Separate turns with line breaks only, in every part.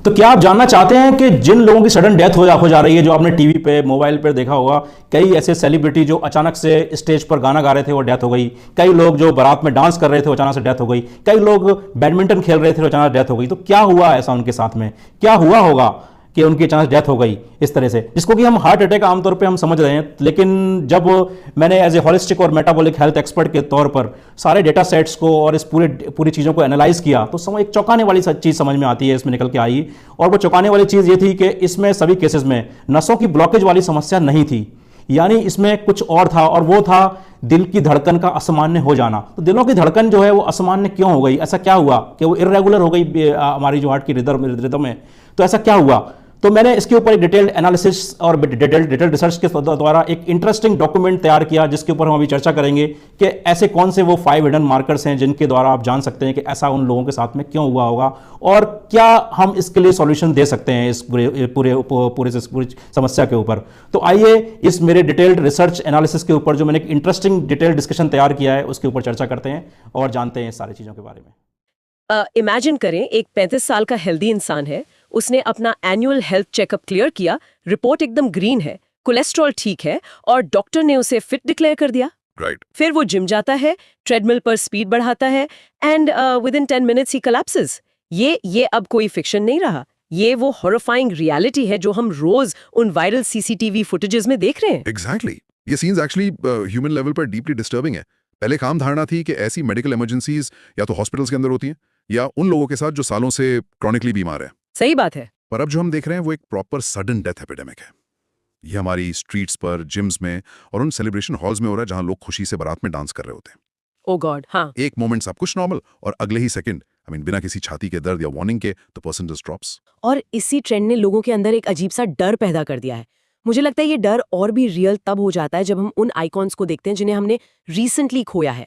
तो क्या आप जानना चाहते हैं कि जिन लोगों की सडन डेथ हो जा रही है, जो आपने टीवी पे मोबाइल पर देखा होगा, कई ऐसे सेलिब्रिटी जो अचानक से स्टेज पर गाना गा रहे थे वो डेथ हो गई, कई लोग जो बारात में डांस कर रहे थे वो अचानक से डेथ हो गई, कई लोग बैडमिंटन खेल रहे थे वो अचानक डेथ हो गई। तो क्या हुआ ऐसा उनके साथ में, क्या हुआ होगा कि उनकी अचानक डेथ हो गई इस तरह से, जिसको कि हम हार्ट अटैक आमतौर पे हम समझ रहे हैं। लेकिन जब मैंने एज ए होलिस्टिक और मेटाबॉलिक हेल्थ एक्सपर्ट के तौर पर सारे डेटा सेट्स को और इस पूरी चीज़ों को एनालाइज किया तो एक चौंकाने वाली चीज़ समझ में आती है, इसमें निकल के आई। और वो चौंकाने वाली चीज़ ये थी कि इसमें सभी केसेस में नसों की ब्लॉकेज वाली समस्या नहीं थी, यानी इसमें कुछ और था, और वो था दिल की धड़कन का असामान्य हो जाना। तो दिलों की धड़कन जो है वो असामान्य क्यों हो गई, ऐसा क्या हुआ कि वो इर्रेगुलर हो गई हमारी जो हार्ट की रिदम है, तो ऐसा क्या हुआ। तो मैंने इसके ऊपर एक डिटेल्ड एनालिसिस और डिटेल्ड रिसर्च के द्वारा एक इंटरेस्टिंग डॉक्यूमेंट तैयार किया, जिसके ऊपर हम अभी चर्चा करेंगे कि ऐसे कौन से वो 5 हिडन मार्कर्स हैं जिनके द्वारा आप जान सकते हैं कि ऐसा उन लोगों के साथ में क्यों हुआ होगा, और क्या हम इसके लिए सॉल्यूशन दे सकते हैं इस पूरी समस्या के ऊपर। तो आइए इस मेरे डिटेल्ड रिसर्च एनालिसिस के ऊपर, जो मैंने एक इंटरेस्टिंग डिटेल्ड डिस्कशन तैयार किया है, उसके ऊपर चर्चा करते हैं और जानते हैं इस सारी चीज़ों के बारे में।
इमेजिन करें, एक 35 साल का हेल्दी इंसान है, उसने अपना एनुअल हेल्थ चेकअप क्लियर किया, रिपोर्ट एकदम ग्रीन है, कोलेस्ट्रॉल ठीक है और डॉक्टर ने उसे फिट डिक्लेयर कर दिया।
राइट।
फिर वो जिम जाता है, ट्रेडमिल पर स्पीड बढ़ाता है and with in 10 minutes he collapses. ये अब कोई फिक्शन नहीं रहा, ये वो हॉरिफाइंग रियलिटी है जो हम रोज उन वायरल सीसीटीवी फुटेजेस में देख रहे हैं।
एग्जैक्टली। ये सीन्स एक्चुअली ह्यूमन लेवल पर डीपली डिस्टर्बिंग है। पहले काम धारणा थी कि ऐसी मेडिकल इमरजेंसीज या तो हॉस्पिटल्स के अंदर होती हैं या उन लोगों के साथ जो सालों से क्रॉनिकली बीमार है।
सही बात है।
पर अब जो हम देख रहे हैं वो एक प्रॉपर सडन डेथ एपिडेमिक है। ये हमारी स्ट्रीट्स पर, जिम्स में और उन सेलिब्रेशन हॉल्स में हो रहा है जहां लोग खुशी से बारात में डांस कर रहे होते हैं।
ओ गॉड, हाँ।
एक मोमेंट सब कुछ नॉर्मल और अगले ही सेकंड बिना किसी छाती के दर्द या वार्निंग के द पर्सन जस्ट ड्रॉप्स।
और इसी ट्रेंड ने लोगों के अंदर एक अजीब सा डर पैदा कर दिया है। मुझे लगता है ये डर और भी रियल तब हो जाता है जब हम उन आइकॉन्स को देखते हैं जिन्हें हमने रिसेंटली खोया है।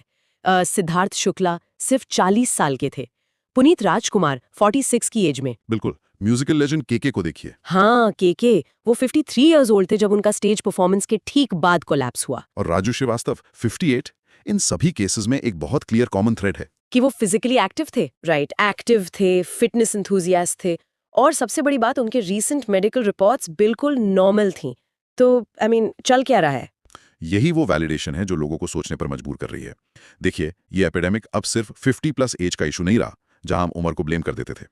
सिद्धार्थ शुक्ला सिर्फ 40 साल के थे, पुनीत राजकुमार 46 की एज में।
बिल्कुल, म्यूजिकल लेजेंड केके को देखिए।
हाँ, केके, वो 53 इयर्स ओल्ड थे जब उनका स्टेज परफॉर्मेंस के ठीक बाद कोलैप्स हुआ।
और राजू श्रीवास्तव 58। इन सभी केसेस में एक बहुत क्लियर कॉमन थ्रेड है
कि वो फिजिकली एक्टिव थे, राइट, एक्टिव थे, फिटनेस एंथुसियास्ट थे, और सबसे बड़ी बात उनके रीसेंट मेडिकल रिपोर्ट्स बिल्कुल नॉर्मल थी। तो चल क्या रहा है?
यही वो वैलिडेशन है जो लोगों को सोचने पर मजबूर कर रही है। देखिए, ये एपिडेमिक अब सिर्फ 50+ एज का इशू नहीं रहा, जहां हम उम्र को ब्लेम कर देते थे।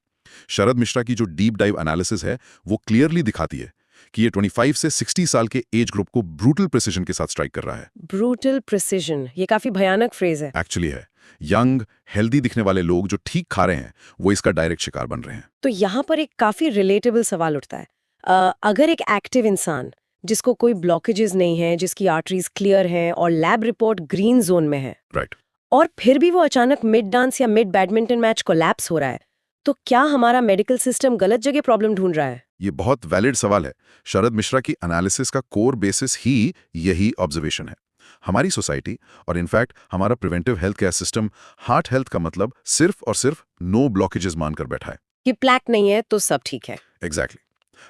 शरद मिश्रा की जो डीप डाइव एनालिसिस है वो क्लियरली दिखाती है कि ये 25 से 60 साल के एज ग्रुप को ब्रूटल प्रिसिजन के साथ स्ट्राइक कर रहा है।
ब्रूटल प्रिसिजन, ये काफी भयानक फ्रेज है।
एक्चुअली है। यंग, हेल्दी दिखने वाले लोग जो ठीक खा रहे हैं वो इसका डायरेक्ट शिकार बन रहे हैं।
तो यहाँ पर एक काफी रिलेटेबल सवाल उठता है। अगर एक एक्टिव इंसान जिसको कोई ब्लॉकेजेस नहीं है, जिसकी आर्टरीज क्लियर हैं और लैब रिपोर्ट ग्रीन जोन में है,
राइट,
और फिर भी वो अचानक मिड डांस या मिड बैडमिंटन मैच कोलैप्स हो रहा है, तो क्या हमारा मेडिकल सिस्टम गलत जगह प्रॉब्लम ढूंढ रहा है?
ये बहुत वैलिड सवाल है। शरद मिश्रा की एनालिसिस का कोर बेसिस ही यही ऑब्जर्वेशन है। हमारी सोसाइटी और इनफैक्ट हमारा preventive health care system heart health का मतलब सिर्फ और सिर्फ नो ब्लॉकेजेस मानकर बैठा है
कि प्लैक नहीं है तो सब ठीक है।
एग्जैक्टली।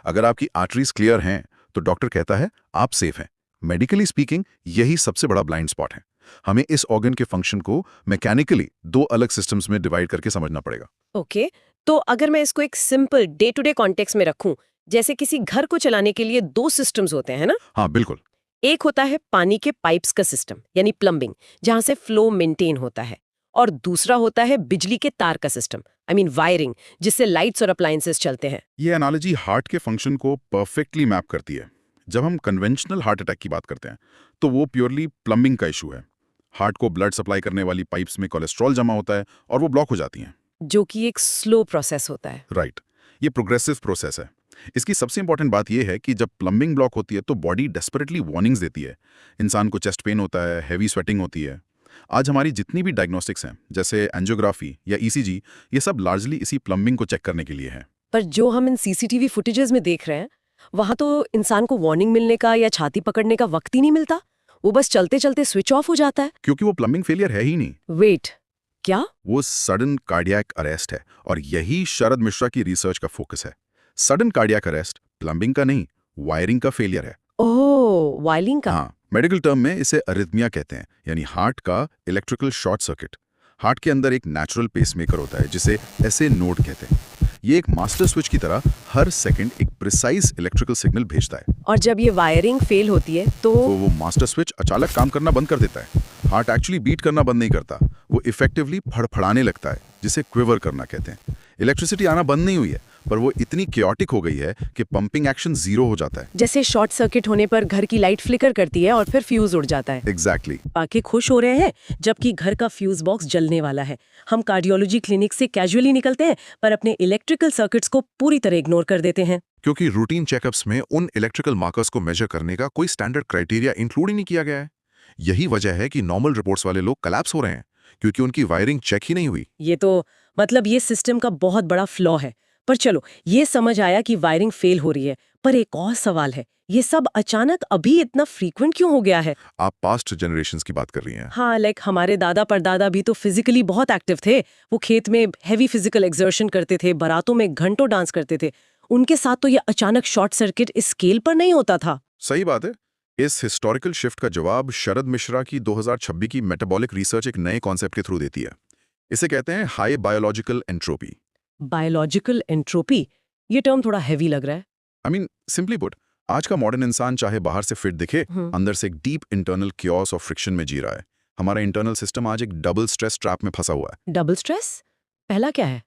अगर आपकी आर्टरीज क्लियर हैं तो डॉक्टर कहता है आप सेफ हैं। मेडिकली स्पीकिंग यही सबसे बड़ा ब्लाइंड स्पॉट है। हमें इस ऑर्गन के फंक्शन को मैकेनिकली 2 अलग सिस्टम्स में डिवाइड करके समझना पड़ेगा।
ओके, तो अगर मैं इसको एक simple day to day context में रखूं, जैसे किसी घर को चलाने के लिए 2 सिस्टम्स होते हैं ना?
हाँ बिल्कुल।
एक होता है पानी के पाइप्स का सिस्टम, यानी प्लम्बिंग, जहां से फ्लो मेंटेन होता है, और दूसरा होता है बिजली के तार का सिस्टम, वायरिंग, जिससे लाइट्स और अप्लायंसेस चलते हैं।
ये एनालॉजी हार्ट के फंक्शन को परफेक्टली मैप करती है। जब हम कन्वेंशनल हार्ट अटैक की बात करते हैं तो वो प्योरली प्लम्बिंग का इशू है। हार्ट को ब्लड सप्लाई करने वाली पाइप्स में कोलेस्ट्रॉल जमा होता है और वो ब्लॉक हो जाती हैं,
जो कि एक स्लो प्रोसेस होता है।
राइट। ये प्रोग्रेसिव प्रोसेस है। इसकी सबसे इंपॉर्टेंट बात यह है कि जब प्लम्बिंग ब्लॉक होती है तो बॉडी डेस्परेटली वार्निंग्स देती है। इंसान को चेस्ट पेन होता है, हैवी स्वेटिंग होती है। आज हमारी जितनी भी डायग्नोस्टिक्स हैं, जैसे एंजियोग्राफी या ईसीजी, ये सब लार्जली इसी प्लम्बिंग को चेक करने के लिए है।
पर जो हम इन सीसीटीवी फुटेजेस में देख रहे हैं, वहां तो इंसान को वार्निंग मिलने का या छाती पकड़ने का वक्त ही नहीं मिलता। वो बस चलते चलते स्विच ऑफ हो जाता है।
क्योंकि वो प्लम्बिंग फेलियर है ही नहीं।
वेट, क्या?
वो सडन कार्डियक अरेस्ट है, और यही शरद मिश्रा की रिसर्च का फोकस है। सडन कार्डियक अरेस्ट प्लम्बिंग का नहीं, वायरिंग का फेलियर है।
ओह, वायरिंग का।
हाँ, मेडिकल टर्म में इसे अरिथमिया कहते हैं, यानी हार्ट का इलेक्ट्रिकल शॉर्ट सर्किट। हार्ट के अंदर एक नेचुरल पेसमेकर होता है जिसे ऐसे नोड कहते हैं। ये एक मास्टर स्विच की तरह हर सेकंड एक प्रिसाइज इलेक्ट्रिकल सिग्नल भेजता है।
और जब ये वायरिंग फेल होती है तो
वो मास्टर स्विच अचानक काम करना बंद कर देता है। हार्ट एक्चुअली बीट करना बंद नहीं करता, वो इफेक्टिवली फड़फड़ाने लगता है, जिसे क्विवर करना कहते हैं। इलेक्ट्रिसिटी आना बंद नहीं हुई है, पर वो इतनी क्योटिक हो गई है कि पंपिंग एक्शन जीरो हो जाता है।
जैसे शॉर्ट सर्किट होने पर घर की लाइट फ्लिकर करती है और फिर फ्यूज उड़ जाता है।
एग्जैक्टली।
बाकी खुश हो रहे हैं जबकि घर का फ्यूज बॉक्स जलने वाला है। हम कार्डियोलॉजी क्लिनिक से कैजुअली निकलते हैं पर अपने इलेक्ट्रिकल सर्किट्स को पूरी तरह इग्नोर कर देते हैं।
क्योंकि रूटीन चेकअप्स में उन इलेक्ट्रिकल मार्कर्स को मेजर करने का कोई स्टैंडर्ड क्राइटेरिया इंक्लूड ही नहीं किया गया है। यही वजह है कि नॉर्मल रिपोर्ट्स वाले लोग कोलैप्स हो रहे हैं, क्योंकि उनकी वायरिंग चेक ही नहीं हुई।
ये तो मतलब ये सिस्टम का बहुत बड़ा फ्लॉ है। पर चलो ये समझ आया कि वायरिंग फेल हो रही है, पर एक और सवाल है, ये सब अचानक अभी इतना फ्रीक्वेंट क्यों हो गया है?
आप पास्ट जनरेशंस की बात कर रही हैं।
हाँ, लाइक हमारे दादा परदादा भी तो फिजिकली बहुत एक्टिव थे। वो खेत में हैवी फिजिकल एक्सर्शन करते थे, बारातों में घंटों डांस करते थे। उनके साथ तो ये अचानक शॉर्ट सर्किट इस स्केल पर नहीं होता था।
सही बात है। इस हिस्टोरिकल शिफ्ट का जवाब शरद मिश्रा की 2026 की मेटाबॉलिक रिसर्च एक नए कॉन्सेप्ट के थ्रू देती है। इसे कहते हैं high biological entropy.
Biological entropy, ये टर्म थोड़ा हैवी लग रहा है।
आई मीन सिंपली पुट, आज का मॉडर्न इंसान चाहे बाहर से फिट दिखे, अंदर से एक डीप इंटरनल क्योस और फ्रिक्शन में जी रहा है। हमारा इंटरनल सिस्टम आज एक डबल स्ट्रेस ट्रैप में फंसा हुआ है।
Double stress? पहला क्या है?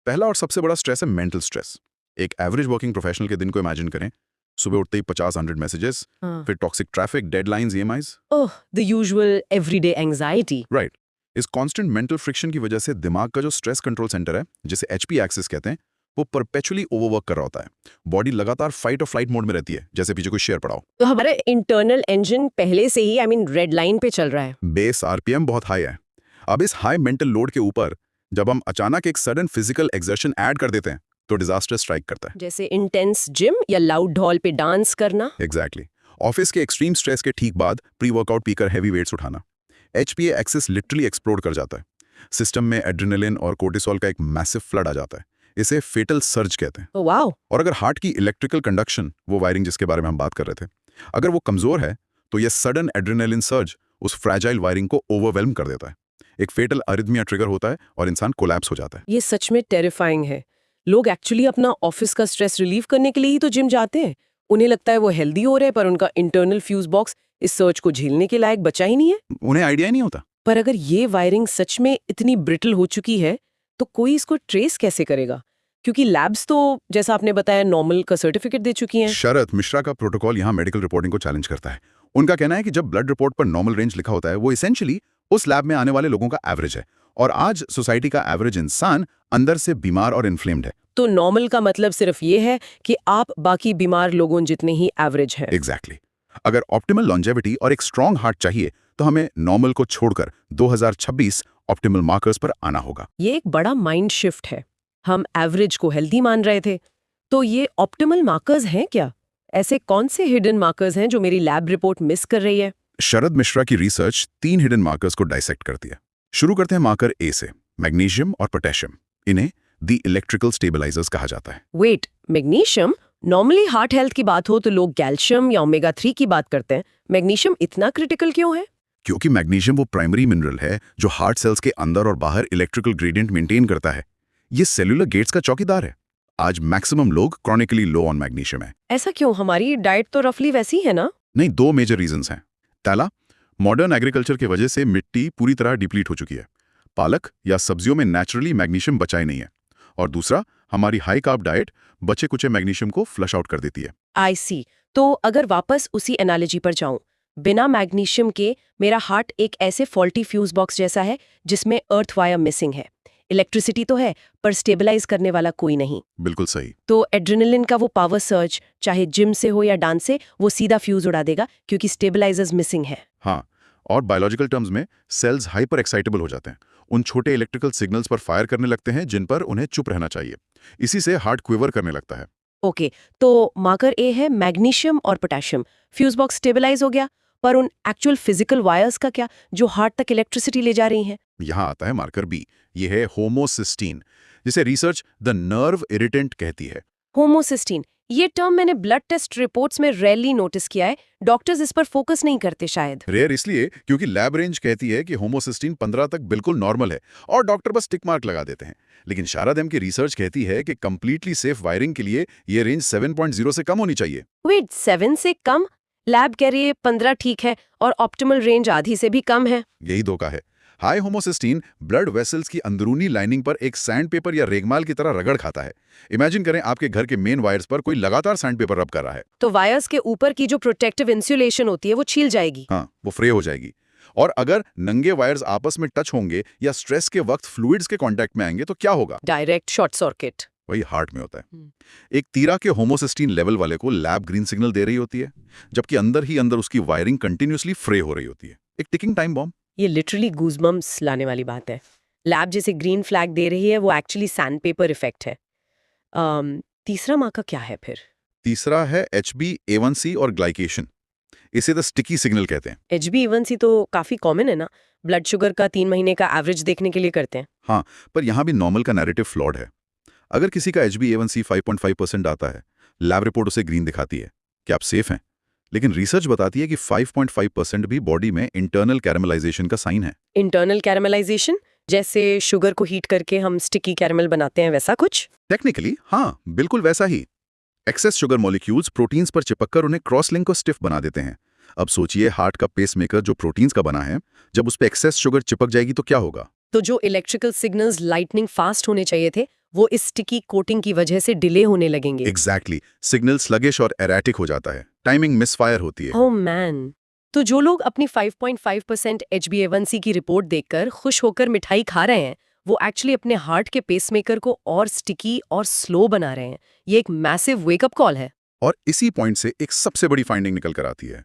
पहला और सबसे बड़ा स्ट्रेस है मेंटल स्ट्रेस। एक एवरेज वर्किंग प्रोफेशनल के दिन को इमेजिन करें। सुबह उठते ही 50-100 मैसेजेस, फिर toxic traffic, deadlines, EMIs.
Oh, the usual everyday anxiety.
Right. इस कांस्टेंट मेंटल फ्रिक्शन की वजह से दिमाग का जो स्ट्रेस कंट्रोल सेंटर है, जिसे एचपी एक्सिस कहते हैं, वो परपेचुअली ओवरवर्क कर रहा होता है। बॉडी लगातार फाइट और फ्लाइट मोड में रहती है, जैसे पीछे कोई शेर पड़ा हो।
तो हमारा इंटरनल इंजन पहले से ही रेड लाइन पे चल रहा है।
बेस आरपीएम बहुत हाई है। अब इस हाई मेंटल लोड के ऊपर जब हम अचानक एक सडन फिजिकल एक्सर्शन ऐड कर देते हैं तो डिजास्टर स्ट्राइक करता है।
जैसे इंटेंस जिम या लाउड हॉल पे डांस करना।
एग्जैक्टली। ऑफिस के एक्सट्रीम स्ट्रेस के ठीक बाद प्री वर्कआउट पीकर हैवी वेट्स उठाना। एचपीए एक्सिस लिटरली एक्सप्लोड कर जाता है। सिस्टम में एड्रेनलिन और कोर्टिसोल का एक मैसिव फ्लड आ जाता है। इसे फेटल सर्ज कहते हैं।
वाओ।
और अगर हार्ट की इलेक्ट्रिकल कंडक्शन, वो वायरिंग जिसके बारे में हम बात कर रहे थे, अगर वो कमजोर है तो यह सडन एड्रेनलिन सर्ज उस फ्रैजाइल वायरिंग को ओवरवेल्म कर देता है। एक फेटल अरिथमिया ट्रिगर होता है और इंसान कोलैप्स हो जाता है।
ये सच में टेरिफाइंग है। लोग एक्चुअली अपना ऑफिस का स्ट्रेस रिलीव करने के लिए ही तो जिम जाते हैं। उन्हें लगता है वो हेल्दी हो रहे हैं, पर उनका इंटरनल फ्यूज बॉक्स इस सर्ज को झेलने के लायक बचा ही नहीं है।
उन्हें आइडिया ही नहीं होता।
पर अगर ये वायरिंग सच में इतनी ब्रिटल हो चुकी है तो कोई इसको ट्रेस कैसे करेगा? क्योंकि लैब्स तो जैसा आपने बताया नॉर्मल का सर्टिफिकेट दे चुकी हैं।
शरद मिश्रा का प्रोटोकॉल यहाँ मेडिकल रिपोर्टिंग को चैलेंज करता है। उनका कहना है कि जब ब्लड रिपोर्ट पर नॉर्मल रेंज लिखा होता है, वो इसेंशियली उस लैब में आने वाले लोगों का एवरेज है, और आज सोसाइटी का एवरेज इंसान अंदर से बीमार और इन्फ्लेम्ड है।
तो नॉर्मल का मतलब सिर्फ ये है कि आप बाकी बीमार लोगों जितने ही एवरेज हैं।
एग्जैक्टली। अगर ऑप्टिमल लॉन्जेविटी और एक स्ट्रॉन्ग हार्ट चाहिए तो हमें नॉर्मल को छोड़कर 2026 ऑप्टिमल मार्कर्स पर आना होगा।
ये एक बड़ा माइंड शिफ्ट है। हम एवरेज को हेल्दी मान रहे थे, तो ये ऑप्टिमल मार्कर्स हैं क्या? ऐसे कौन से हिडन मार्कर्स हैं जो मेरी लैब रिपोर्ट मिस कर रही है?
शरद मिश्रा की रिसर्च 3 हिडन मार्कर्स को डाइसेक्ट करती है। शुरू करते हैं मार्कर ए से, मैग्नीशियम और पोटेशियम। इन्हें दी इलेक्ट्रिकल स्टेबलाइजर्स कहा जाता है।
Wait, magnesium? Normally heart health की बात हो तो लोग कैल्शियम या ओमेगा 3 की बात करते हैं। मैग्नीशियम इतना क्रिटिकल क्यों है?
क्योंकि मैग्नीशियम वो प्राइमरी मिनरल है जो हार्ट सेल्स के अंदर और बाहर इलेक्ट्रिकल ग्रेडियंट मेंटेन करता है। ये सेलुलर गेट्स का चौकीदार है। आज मैक्सिमम लोग क्रॉनिकली लो ऑन मैग्नीशियम है।
ऐसा क्यों? हमारी डाइट तो रफली वैसी है ना?
नहीं, 2 मेजर रीजंस हैं। पहला, मॉडर्न एग्रीकल्चर की वजह से मिट्टी पूरी तरह डिप्लीट हो चुकी है। पालक या सब्जियों में नेचुरली मैग्नीशियम बचा ही नहीं है। और दूसरा, हमारी हाई कार्ब डाइट बचे कुचे मैग्नीशियम को फ्लश आउट कर देती है।
आई सी। तो अगर वापस उसी एनालॉजी पर जाऊं, बिना मैग्नीशियम के मेरा हार्ट एक ऐसे फॉल्टी फ्यूज बॉक्स जैसा है जिसमें अर्थ वायर मिसिंग है। इलेक्ट्रिसिटी तो है पर स्टेबलाइज करने वाला कोई नहीं।
बिल्कुल सही।
तो एड्रेनलिन का वो पावर सर्ज, चाहे जिम से हो या डांस से, वो सीधा फ्यूज उड़ा देगा क्योंकि स्टेबलाइजर्स मिसिंग है।
हाँ, और बायोलॉजिकल टर्म्स में सेल्स हाइपर एक्साइटेबल हो जाते हैं। उन छोटे इलेक्ट्रिकल सिग्नल्स पर फायर करने लगते हैं जिन पर उन्हें चुप रहना चाहिए। इसी से हार्ट क्विवर करने लगता है।
ओके, तो मार्कर ए है मैग्नीशियम और पोटेशियम। फ्यूज बॉक्स स्टेबलाइज हो गया, पर उन एक्चुअल फिजिकल वायर्स का क्या जो हार्ट तक इलेक्ट्रिसिटी ले जा रही हैं?
यहाँ आता है मार्कर बी। ये है होमोसिस्टीन, जिसे रिसर्च द नर्व इरिटेंट कहती है।
होमोसिस्टीन, ये टर्म मैंने ब्लड टेस्ट रिपोर्ट्स में रेयरली नोटिस किया है। डॉक्टर्स इस पर फोकस नहीं करते शायद।
रेयर इसलिए क्योंकि लैब रेंज कहती है कि होमोसिस्टीन 15 तक बिल्कुल नॉर्मल है और डॉक्टर बस टिक मार्क लगा देते हैं। लेकिन शारद एम की रिसर्च कहती है कि कंप्लीटली सेफ वायरिंग के लिए ये रेंज 7.0 से कम होनी चाहिए।
वेट, 7 से कम? लैब कह रही है 15 ठीक है और ऑप्टिमल रेंज आधी से भी कम है।
यही धोखा है। हाई होमोसिस्टीन ब्लड वेसल्स की अंदरूनी लाइनिंग पर एक सैंडपेपर या रेगमाल की तरह रगड़ खाता है। इमेजिन करें आपके घर के मेन वायर्स पर कोई लगातार सैंडपेपर रब कर रहा है।
तो वायर्स के ऊपर की जो प्रोटेक्टिव इंसुलेशन होती है वो छील जाएगी।
हाँ, वो फ्रे हो जाएगी। और अगर नंगे वायर्स आपस में टच होंगे या स्ट्रेस के वक्त फ्लूइड्स के कांटेक्ट में आएंगे तो क्या होगा?
Direct short circuit.
वही हार्ट में होता है। एक तीरा के होमोसिस्टीन लेवल वाले को लैब ग्रीन सिग्नल दे रही होती है, जबकि अंदर ही अंदर उसकी वायरिंग कंटिन्यूअसली फ्रे हो रही होती है। एक टिकिंग टाइम बॉम्ब।
ये लिटरली गूज़बम्प्स लाने वाली बात है। लैब जैसे ग्रीन फ्लैग दे रही है वो एक्चुअली सैंडपेपर इफेक्ट है। तीसरा माँ का क्या है फिर?
तीसरा है HbA1c और ग्लाइकेशन। इसे द स्टिकी सिग्नल कहते हैं।
HbA1c तो काफी कॉमन है ना, ब्लड शुगर का 3 महीने का एवरेज देखने के लिए करते हैं।
हाँ, पर यहाँ भी नॉर्मल का नैरेटिव फ्लॉड है। अगर किसी का HbA1c 5.5% आता है, लैब रिपोर्ट उसे ग्रीन दिखाती है कि आप सेफ हैं, लेकिन रिसर्च बताती है कि 5.5% भी बॉडी में इंटरनल कैरमलाइजेशन का साइन है।
इंटरनल कैरमलाइजेशन, जैसे शुगर को हीट करके हम स्टिकी कैरमल बनाते हैं, वैसा कुछ?
टेक्निकली हाँ, बिल्कुल वैसा ही। एक्सेस शुगर मॉलिक्यूल्स प्रोटीन्स पर चिपककर उन्हें क्रॉस लिंक को स्टिफ बना देते हैं। अब सोचिए, हार्ट का पेसमेकर जो प्रोटीन्स का बना है, जब उस पर एक्सेस शुगर चिपक जाएगी तो क्या होगा?
तो जो इलेक्ट्रिकल सिग्नल्स लाइटनिंग फास्ट होने चाहिए थे वो इस स्टिकी कोटिंग की वजह से डिले होने लगेंगे।
एग्जैक्टली, सिग्नल स्लगिश और एरेटिक हो जाता है, टाइमिंग मिसफायर होती है।
ओह मैन, तो जो लोग अपनी 5.5% HbA1c की रिपोर्ट देखकर खुश होकर मिठाई खा रहे हैं, वो एक्चुअली अपने हार्ट के पेसमेकर को और स्टिकी और स्लो बना रहे हैं। ये एक मैसिव वेकअप कॉल है।
और इसी पॉइंट से एक सबसे बड़ी फाइंडिंग निकल कर आती है।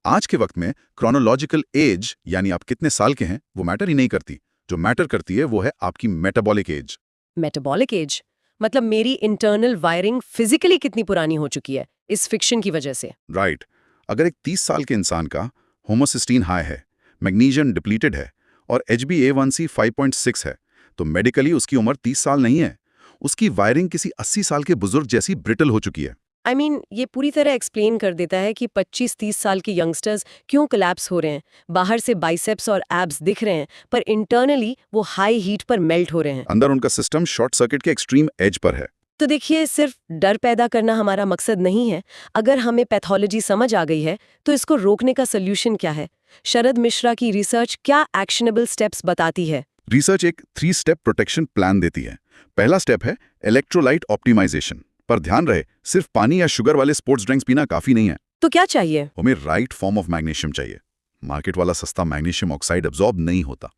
आज के वक्त में क्रोनोलॉजिकल एज, यानी आप कितने साल के हैं, वो मैटर ही नहीं करती। जो मैटर करती है वो है आपकी मेटाबॉलिक एज।
मेटाबॉलिक एज मतलब मेरी इंटरनल वायरिंग फिजिकली कितनी पुरानी हो चुकी है इस फिक्शन की वजह से।
राइट। अगर एक 30 साल के इंसान का होमोसिस्टीन हाई है, मैग्नीशियम डिप्लीटेड है और HbA1c 5.6 है, तो मेडिकली उसकी उम्र 30 साल नहीं है। उसकी वायरिंग किसी 80 साल के बुजुर्ग जैसी ब्रिटल हो चुकी है।
I mean, ये पूरी तरह एक्सप्लेन कर देता है कि 25-30 साल के यंगस्टर्स क्यों कोलैप्स हो रहे हैं। बाहर से बाइसेप्स और एब्स दिख रहे हैं, पर इंटरनली वो हाई हीट पर मेल्ट हो रहे हैं।
अंदर उनका सिस्टम शॉर्ट सर्किट के एक्सट्रीम एज पर है।
तो देखिए, सिर्फ डर पैदा करना हमारा मकसद नहीं है। अगर हमें पैथोलॉजी समझ आ गई है तो इसको रोकने का सोल्यूशन क्या है? शरद मिश्रा की रिसर्च क्या एक्शनेबल स्टेप्स बताती है?
रिसर्च एक 3 स्टेप प्रोटेक्शन प्लान देती है। पहला स्टेप है इलेक्ट्रोलाइट ऑप्टिमाइजेशन। पर ध्यान रहे, सिर्फ पानी या शुगर वाले स्पोर्ट्स ड्रिंक्स पीना काफी नहीं है।
तो क्या चाहिए?
हमें राइट फॉर्म ऑफ मैग्नीशियम चाहिए। मार्केट वाला सस्ता मैग्नीशियम ऑक्साइड अब्सॉर्ब नहीं होता।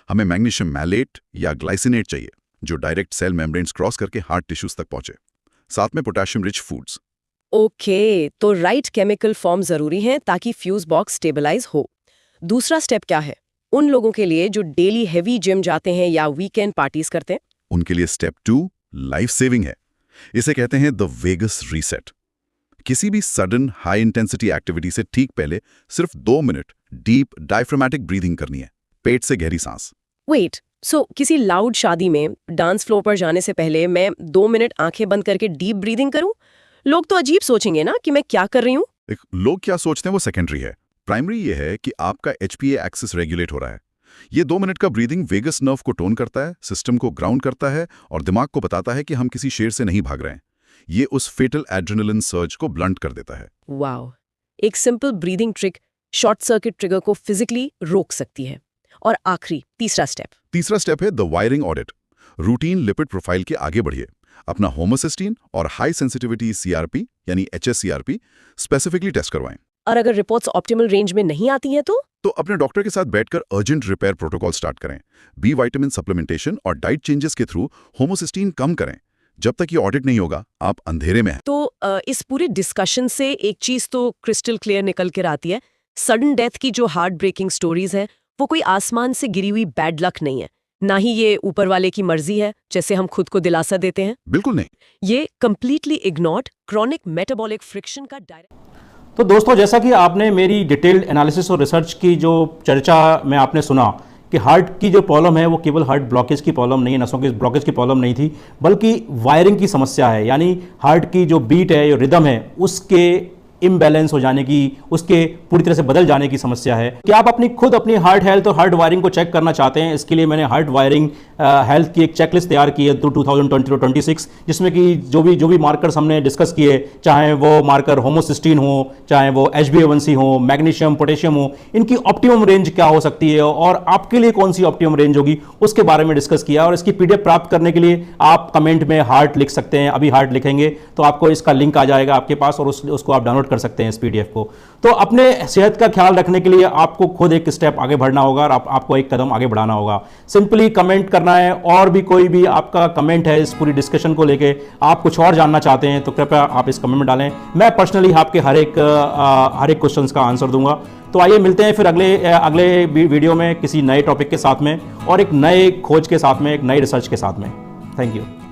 हमें मैग्नीशियम मैलेट या ग्लाइसिनेट चाहिए, जो डायरेक्ट सेल मेम्ब्रेन्स क्रॉस करके हार्ट टिश्यूज तक पहुंचे। साथ में पोटेशियम रिच फूड्स।
ओके, तो राइट केमिकल फॉर्म जरूरी है ताकि फ्यूज बॉक्स स्टेबलाइज हो। दूसरा स्टेप क्या है उन लोगों के लिए जो डेली हेवी जिम जाते हैं या वीकेंड पार्टीज करते हैं?
उनके लिए स्टेप 2 लाइफ सेविंग है। इसे कहते हैं द वेगस रीसेट। किसी भी सडन हाई इंटेंसिटी एक्टिविटी से ठीक पहले सिर्फ 2 मिनट डीप डायफ्रामेटिक ब्रीदिंग करनी है, पेट से गहरी सांस।
वेट, सो किसी लाउड शादी में डांस फ्लोर पर जाने से पहले मैं 2 मिनट आंखें बंद करके डीप ब्रीदिंग करूं? लोग तो अजीब सोचेंगे ना कि मैं क्या कर रही हूं।
लोग क्या सोचते हैं वो सेकेंडरी है। प्राइमरी ये है कि आपका HPA एक्सिस रेगुलेट हो रहा है। ये 2 मिनट का ब्रीदिंग वेगस नर्व को टोन करता है, सिस्टम को ग्राउंड करता है और दिमाग को बताता है कि हम किसी शेर से नहीं भाग रहे हैं। ये उस फेटल एड्रेनलिन सर्ज को ब्लंट कर देता है।
वाओ, एक simple breathing trick short circuit trigger को फिजिकली रोक सकती है। और आखिरी तीसरा स्टेप है the wiring audit. Routine lipid profile के आगे बढ़िए। अपना होमोसिस्टीन और हाई सेंसिटिविटी CRP यानी HSCRP स्पेसिफिकली टेस्ट करवाएं। और अगर रिपोर्ट्स ऑप्टिमल रेंज में नहीं आती हैं तो
अपने डॉक्टर के साथ बैठकर अर्जेंट रिपेयर प्रोटोकॉल स्टार्ट करें। बी विटामिन सप्लीमेंटेशन और डाइट चेंजेस के थ्रू होमोसिस्टीन कम करें। जब तक ये ऑडिट नहीं होगा, आप अंधेरे में हैं।
तो इस पूरे डिस्कशन से एक चीज तो क्रिस्टल क्लियर निकल कर आती है, सडन डेथ की जो हार्ट ब्रेकिंग स्टोरीज है वो कोई आसमान से गिरी हुई बैड लक नहीं है, ना ही ये ऊपर वाले की मर्जी है जैसे हम खुद को दिलासा देते हैं।
बिल्कुल नहीं।
ये completely ignored chronic metabolic friction का डायरेक्ट।
तो दोस्तों, जैसा कि आपने मेरी डिटेल्ड एनालिसिस और रिसर्च की जो चर्चा में आपने सुना कि हार्ट की जो प्रॉब्लम है वो केवल हार्ट ब्लॉकेज की प्रॉब्लम नहीं है, नसों के ब्लॉकेज की प्रॉब्लम नहीं थी, बल्कि वायरिंग की समस्या है। यानी हार्ट की जो बीट है, जो रिदम है, उसके इम्बैलेंस हो जाने की, उसके पूरी तरह से बदल जाने की समस्या है। क्या आप अपनी हार्ट हेल्थ और हार्ट वायरिंग को चेक करना चाहते हैं? इसके लिए मैंने हार्ट वायरिंग हेल्थ की एक चेकलिस्ट तैयार की है 2020-26, जिसमें कि जो भी मार्कर्स हमने डिस्कस किए, चाहे वो मार्कर होमोसिस्टीन हो, चाहे वो HbA1c हो, मैग्नीशियम, पोटेशियम हो, इनकी ऑप्टिमम रेंज क्या हो सकती है और आपके लिए कौन सी ऑप्टिमम रेंज होगी, उसके बारे में डिस्कस किया। और इसकी PDF प्राप्त करने के लिए आप कमेंट में हार्ट लिख सकते हैं। अभी हार्ट लिखेंगे तो आपको इसका लिंक आ जाएगा आपके पास और उसको आप डाउनलोड कर सकते हैं इस PDF को। तो अपने सेहत का ख्याल रखने के लिए आपको खुद एक स्टेप आगे बढ़ना होगा और आपको एक कदम आगे बढ़ाना होगा। सिंपली कमेंट करना है, और भी कोई भी आपका कमेंट है इस पूरी डिस्कशन को लेके, आप कुछ और जानना चाहते हैं तो कृपया आप इस कमेंट में डालें। मैं पर्सनली आपके हर एक क्वेश्चन का आंसर दूंगा। तो आइए मिलते हैं फिर अगले वीडियो में किसी नए टॉपिक के साथ में और एक नए खोज के साथ में, एक नई रिसर्च के साथ में। Thank you.